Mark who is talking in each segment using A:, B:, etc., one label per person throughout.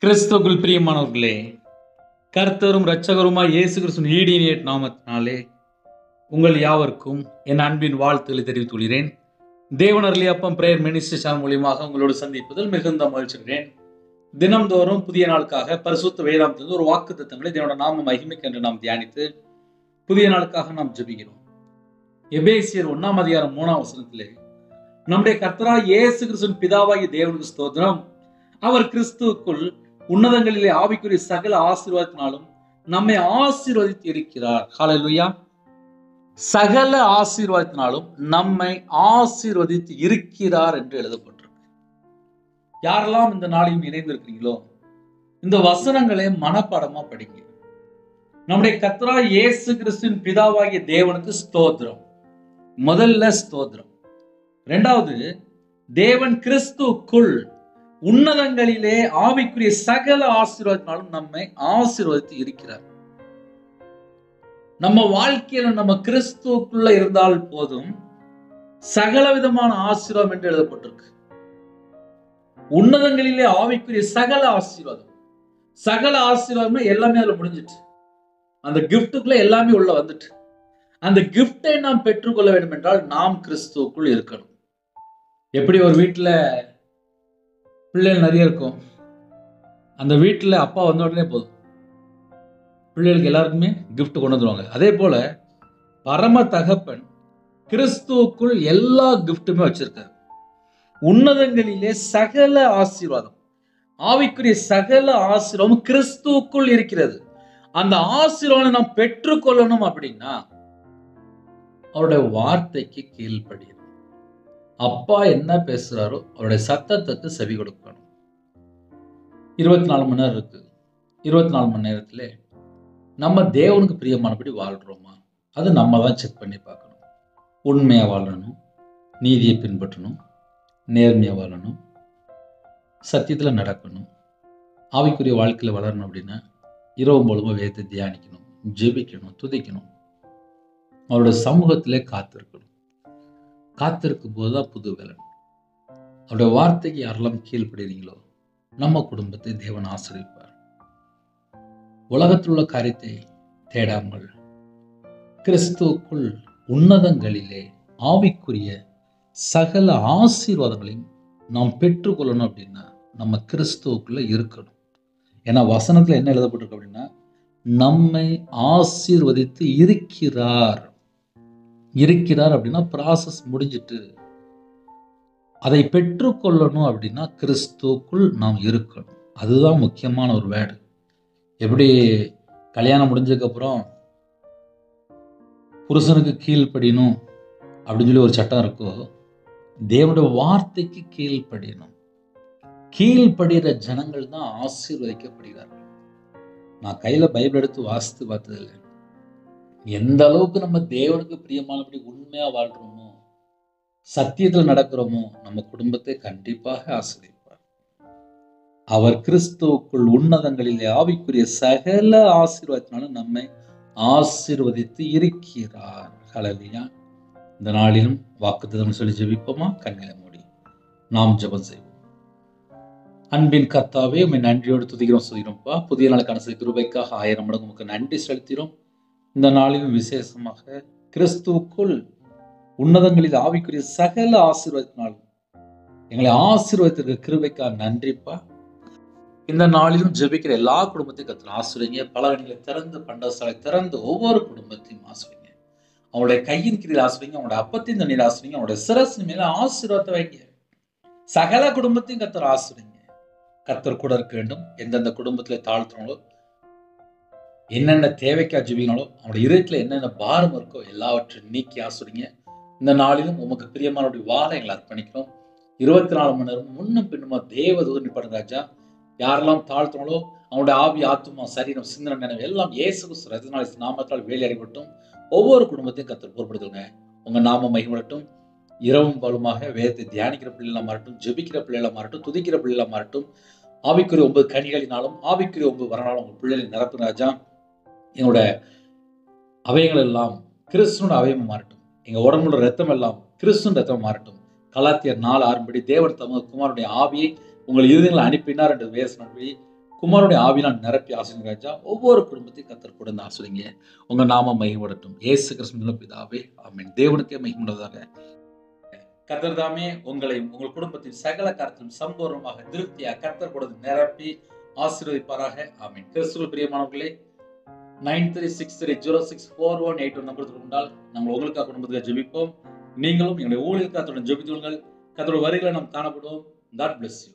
A: கிறிஸ்துவுக்குள் பிரியமானவர்களே, கர்த்தரும் இரட்சகருமாய் இயேசு கிறிஸ்துவின் ஈடிய நாமத்தினாலே உங்கள் யாவருக்கும் என் அன்பின் வாழ்த்துக்களை தெரிவித்துக் கொள்கிறேன். தேவன் அருளிய அப்பம் பிரேயர் மினிஸ்ட்ரி சேனல் மூலியமாக உங்களோடு சந்திப்பதில் மிகுந்த மகிழ்ச்சிகிறேன். தினம்தோறும் புதிய நாளுக்காக பரிசுத்த வேதாந்தத்திலிருந்து ஒரு வாக்குத்தத்தங்களை தேவனோட நாம மகிமைக்கு என்று நாம் தியானித்து புதிய நாளுக்காக நாம் ஜெபிக்கிறோம். எபேசியர் 1:3 நம்முடைய கர்த்தராகிய இயேசு கிறிஸ்துவின் பிதாவாகிய தேவனுக்கு ஸ்தோத்திரம். அவர் கிறிஸ்துவுக்குள் உன்னதங்களிலே ஆவிக்குரிய சகல ஆசீர்வாதத்தினாலும் நம்மை ஆசீர்வதித்து இருக்கிறார். ஹல்லேலூயா. சகல ஆசீர்வாதத்தினாலும் நம்மை ஆசீர்வதித்து இருக்கிறார் என்று எழுதப்பட்டிருக்கு. யாரெல்லாம் இந்த நாளையும் இணைந்திருக்கிறீங்களோ இந்த வசனங்களை மனப்பாடமா படிங்க. நம்முடைய கர்த்தராகிய இயேசு கிறிஸ்துவின் பிதாவாகிய தேவனுக்கு ஸ்தோத்திரம். முதல்ல ஸ்தோத்திரம். இரண்டாவது, தேவன் கிறிஸ்துவுக்குள் உன்னதங்களிலே ஆவிக்குரிய சகல ஆசீர்வாதத்தினாலும் நம்மை ஆசீர்வதித்து இருக்கிறார். நம்ம வாழ்க்கையில நம்ம கிறிஸ்துவுக்குள்ள இருந்தால் போதும், சகல விதமான ஆசீர்வாதம் என்று எழுதப்பட்டிருக்கு. உன்னதங்களிலே ஆவிக்குரிய சகல ஆசீர்வாதம். சகல ஆசீர்வாதமே எல்லாமே அதுல முடிஞ்சிட்டு, அந்த கிஃப்டுக்குள்ள எல்லாமே உள்ள வந்துட்டு, அந்த கிஃப்டை நாம் பெற்றுக்கொள்ள வேண்டும் என்றால் நாம் கிறிஸ்துவுக்குள் இருக்கணும். எப்படி ஒரு வீட்டுல பிள்ளைகள் நிறைய இருக்கும், அந்த வீட்டில் அப்பா வந்த உடனே போதும் பிள்ளைகளுக்கு எல்லாருக்குமே கிஃப்ட் கொண்டு வந்துருவாங்க. அதே போல பரம தகப்பன் கிறிஸ்துவுக்குள் எல்லா கிஃப்ட்டுமே வச்சிருக்காரு. உன்னதங்களிலே சகல ஆசீர்வாதம், ஆவிக்குரிய சகல ஆசீர்வாதம் கிறிஸ்துவுக்குள் இருக்கிறது. அந்த ஆசீர்வாதம் நாம் பெற்றுக்கொள்ளணும் அப்படின்னா அவருடைய வார்த்தைக்கு கீழ்ப்படியணும். அப்பா என்ன பேசுறாரோ அவருடைய சத்தத்துக்கு செவி கொடுக்கணும். 24 மணி நேரம் இருக்கு. 24 மணி நேரத்துல நம்ம தேவனுக்கு பிரியமானபடி வாழ்றோமா, அது நம்ம தான் செக் பண்ணி பார்க்கணும். உண்மையா வாழணும், நீதியை பின்பற்றணும், நேர்மையா வாழணும், சத்தியத்துல நடக்கணும், ஆவிக்குரிய வாழ்க்கையில வளரணும். அப்படின்னா இரவு மூலமா வேதத்தை தியானிக்கணும், ஜெபிக்கணும், துதிக்கணும், அவருடைய சமூகத்திலே காத்திருக்கணும். காத்திருக்கும் போதுதான் புது வேலன். அவருடைய வார்த்தைக்கு யாரெல்லாம் கீழ்ப்படுறீங்களோ நம்ம குடும்பத்தை தேவன் ஆசீர்வதிப்பார். உலகத்தில் உள்ள காரியத்தை தேடாமல் கிறிஸ்துவுக்குள் உன்னதங்களிலே ஆவிக்குரிய சகல ஆசீர்வாதங்களையும் நாம் பெற்றுக்கொள்ளணும். அப்படின்னா நம்ம கிறிஸ்துவுக்குள்ள இருக்கணும். ஏன்னா வசனத்துல என்ன எழுதப்பட்டிருக்கு அப்படின்னா, நம்மை ஆசீர்வதித்து இருக்கிறார். இருக்கிறார் அப்படின்னா ப்ராசஸ் முடிஞ்சிட்டு, அதை பெற்றுக்கொள்ளணும் அப்படின்னா கிறிஸ்துவுக்குள் நாம் இருக்கணும். அதுதான் முக்கியமான ஒரு வேர்டு. எப்படி கல்யாணம் முடிஞ்சதுக்கு அப்புறம் புருஷனுக்கு கீழ்ப்படியணும் அப்படின்னு சொல்லி ஒரு சட்டம் இருக்கோ, தேவனுடைய வார்த்தைக்கு கீழ்ப்படியணும். கீழ்ப்படுகிற ஜனங்கள் தான் ஆசீர்வதிக்கப்படுகிறார்கள். நான் கையில பைபிள் எடுத்து வாசித்து பார்த்ததில்லை. எந்த அளவுக்கு நம்ம தேவனுக்கு பிரியமானபடி உண்மையா வாழ்றோமோ, சத்தியத்துல நடக்கிறோமோ, நம்ம குடும்பத்தை கண்டிப்பாக ஆசீர்வதிப்பார். அவர் கிறிஸ்துவுக்குள் உன்னதங்களிலே ஆவிக்குரிய சகல ஆசீர்வாதத்தினாலும் நம்மை ஆசீர்வதித்து இருக்கிறார். ஹல்லேலூயா. இந்த நாளிலும் வாக்குத்தத்தம் சொல்லி ஜெபிப்போமா? கண்களை மூடி நாம் ஜெபம் செய்வோம். அன்பின் கர்த்தாவே, உம்மை நன்றியோடு துதிக்கிறோம், சொல்கிறோம்ப்பா. புதிய நாளுக்கான கிருபைக்காக 1000 மடங்கு உமக்கு நன்றி செலுத்தினோம். இந்த நாளிலும் விசேஷமாக கிறிஸ்துவுக்குள் உன்னதங்களில் ஆவிக்குரிய சகல ஆசீர்வாதத்தினாலும் எங்களை ஆசீர்வாதத்திற்கு கிருபைக்காக நன்றிப்பா. இந்த நாளிலும் ஜெபிக்கிற எல்லா குடும்பத்தையும் கர்த்தர் ஆசீர்வதிங்க. பலகணிகளை திறந்து, பண்டசாலை திறந்து ஒவ்வொரு குடும்பத்தையும் ஆசீர்வதிங்க. அவங்களுடைய கையின் கீழ் ஆசீர்வதிங்க, அவங்களுடைய அப்பத்தின் தண்ணீர் ஆசீர்வதிங்க, அவங்களுடைய சிரசு மேல ஆசீர்வாதத்தை வைங்க. சகல குடும்பத்தையும் கர்த்தர் ஆசீர்வதிங்க. கர்த்தர் கூட இருக்க வேண்டும். எந்தெந்த குடும்பத்திலே தாழ்த்துறாங்களோ, என்னென்ன தேவைக்கா ஜெபிக்கனாலோ, அவனுடைய இதயத்துல என்னென்ன பாரம் இருக்கோ எல்லாவற்றையும் நீக்கி ஆசீர்வதிங்க. இந்த நாளிலும் உமக்கு பிரியமானபடி வாழ எங்களை அர்ப்பணிக்கிறோம். 24 மணி நேரம் முன்னும் பின்னுமா தேவதூதன் நிப்பாடு ராஜா. யாரெல்லாம் தாழ்த்துறாங்களோ அவனுடைய ஆவி, ஆத்துமா, சரீரம், சிந்தனை, நினைவு எல்லாம் இயேசு கிறிஸ்து நாமத்தால் வேலையறிவிட்டும். ஒவ்வொரு குடும்பத்தையும் கர்த்தர் பொறுப்படுத்துங்க. உங்க நாமம் மகிமைப்படட்டும். இரவும் பகலுமாக வேதத்தை தியானிக்கிற பிள்ளைகளா மாறட்டும், ஜெபிக்கிற பிள்ளைகளா மாறட்டும், துதிக்கிற பிள்ளைகளா மாறட்டும். ஆவிக்குரிய 9 கனிகளினாலும் ஆவிக்குரிய 9 வரனாலும் உங்க பிள்ளைகளை நிரப்பு ராஜா. எங்களோட அவயங்கள் எல்லாம் கிறிஸ்துவோட அவயமா மாறட்டும். எங்க உடம்புல ரத்தம் எல்லாம் கிறிஸ்துவின் ரத்தம் மாறட்டும். கலாத்தியர் 4:6 தேவன் தமது குமாரனுடைய ஆவியை உங்கள் இருதயங்களை அனுப்பினார் என்று வேதத்தின்படி குமாரனுடைய ஆவினால் நிரப்பி ஆசீர்வதிங்க ராஜா. ஒவ்வொரு குடும்பத்தையும் கர்த்தர் கூட இருந்து ஆசீர்வதிங்க. உங்க நாமம் மகிமைப்படட்டும். இயேசு கிறிஸ்துவின் பிதாவே ஆமென். தேவனுக்கே மகிமையுள்ளதாக. கர்த்தர் தாமே உங்களை உங்கள் குடும்பத்தின் சகல காரியத்திலும் சம்பூர்ணமாக திருப்தியாக கர்த்தர் கூட நிரப்பி ஆசீர்வதிப்பாராக. ஆமென். கிறிஸ்துவில் பிரியமானவர்களே, 9363064181 நம்பர் கொண்டால் நாங்கள் உங்களுக்காக குடும்பத்துக்காக ஜெபிப்போம். நீங்களும் எங்களுடைய ஊழியக்காரத்துடன் ஜெபித்துள்ளுங்கள். கர்த்தருடைய வருகையில நாம் காணப்படுவோம். God bless you.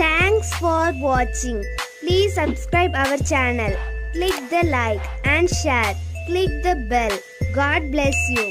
B: Thanks for watching. Please subscribe our channel. Click the like and share. Click the bell. God bless you.